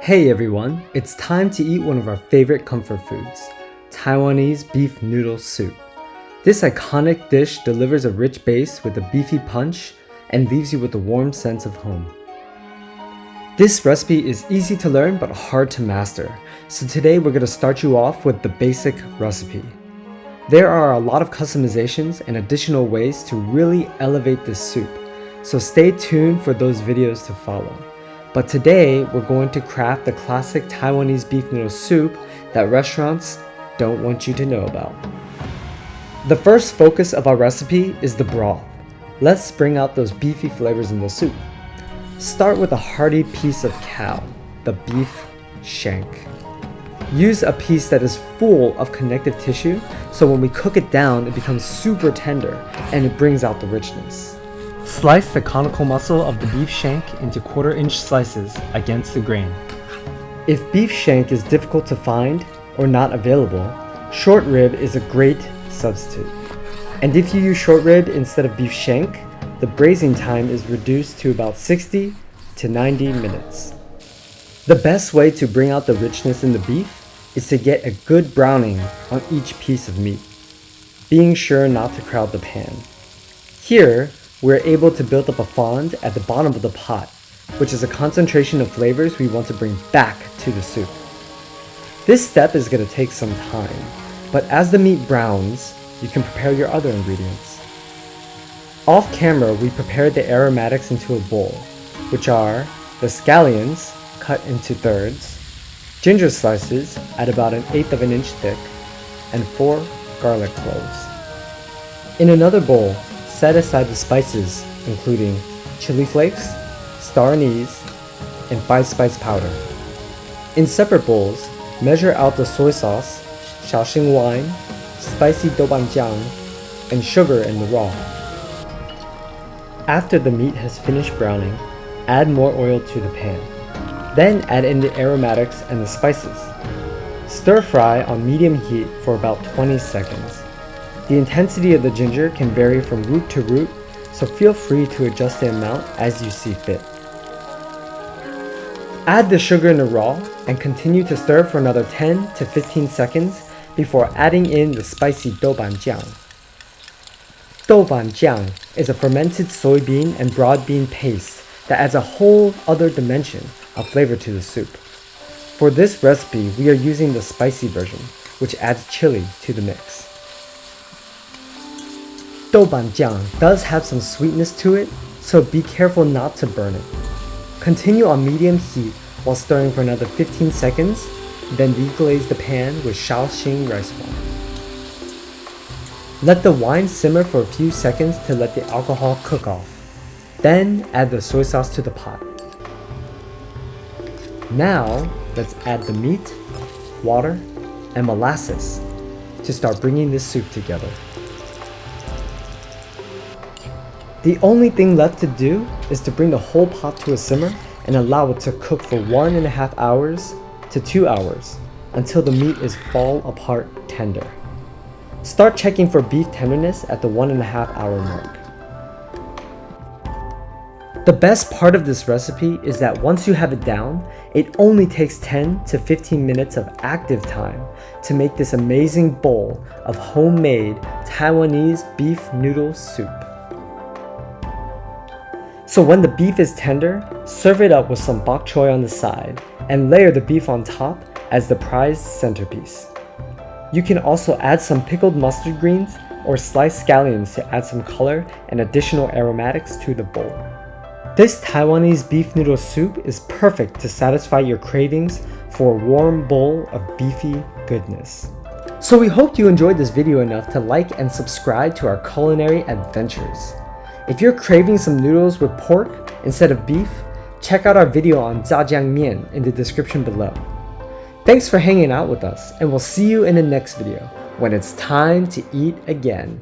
Hey everyone, it's time to eat one of our favorite comfort foods, Taiwanese beef noodle soup. This iconic dish delivers a rich base with a beefy punch and leaves you with a warm sense of home. This recipe is easy to learn but hard to master, so today we're going to start you off with the basic recipe. There are a lot of customizations and additional ways to really elevate this soup, so stay tuned for those videos to follow. But today, we're going to craft the classic Taiwanese beef noodle soup that restaurants don't want you to know about. The first focus of our recipe is the broth. Let's bring out those beefy flavors in the soup. Start with a hearty piece of cow, the beef shank. Use a piece that is full of connective tissue, so when we cook it down, it becomes super tender and it brings out the richness. Slice the conical muscle of the beef shank into 1/4-inch slices against the grain. If beef shank is difficult to find or not available, short rib is a great substitute. And if you use short rib instead of beef shank, the braising time is reduced to about 60 to 90 minutes. The best way to bring out the richness in the beef is to get a good browning on each piece of meat, being sure not to crowd the pan. Here, we're able to build up a fond at the bottom of the pot, which is a concentration of flavors we want to bring back to the soup. This step is going to take some time, but as the meat browns, you can prepare your other ingredients. Off camera, we prepared the aromatics into a bowl, which are the scallions cut into thirds, ginger slices at about 1/8 of an inch thick, and 4 garlic cloves. In another bowl, set aside the spices, including chili flakes, star anise, and 5 spice powder. In separate bowls, measure out the soy sauce, shao wine, spicy豆瓣酱, and sugar in the raw. After the meat has finished browning, add more oil to the pan. Then add in the aromatics and the spices. Stir fry on medium heat for about 20 seconds. The intensity of the ginger can vary from root to root, so feel free to adjust the amount as you see fit. Add the sugar in the raw and continue to stir for another 10 to 15 seconds before adding in the spicy doubanjiang. Doubanjiang is a fermented soybean and broad bean paste that adds a whole other dimension of flavor to the soup. For this recipe, we are using the spicy version, which adds chili to the mix. Doubanjiang does have some sweetness to it, so be careful not to burn it. Continue on medium heat while stirring for another 15 seconds, then deglaze the pan with shing rice wine. Let the wine simmer for a few seconds to let the alcohol cook off. Then add the soy sauce to the pot. Now, let's add the meat, water, and molasses to start bringing this soup together. The only thing left to do is to bring the whole pot to a simmer and allow it to cook for 1.5 hours to 2 hours until the meat is fall apart tender. Start checking for beef tenderness at the 1.5 hour mark. The best part of this recipe is that once you have it down, it only takes 10 to 15 minutes of active time to make this amazing bowl of homemade Taiwanese beef noodle soup. So when the beef is tender, serve it up with some bok choy on the side and layer the beef on top as the prized centerpiece. You can also add some pickled mustard greens or sliced scallions to add some color and additional aromatics to the bowl. This Taiwanese beef noodle soup is perfect to satisfy your cravings for a warm bowl of beefy goodness. So we hope you enjoyed this video enough to like and subscribe to our culinary adventures. If you're craving some noodles with pork instead of beef, check out our video on jiang mian in the description below. Thanks for hanging out with us, and we'll see you in the next video when it's time to eat again.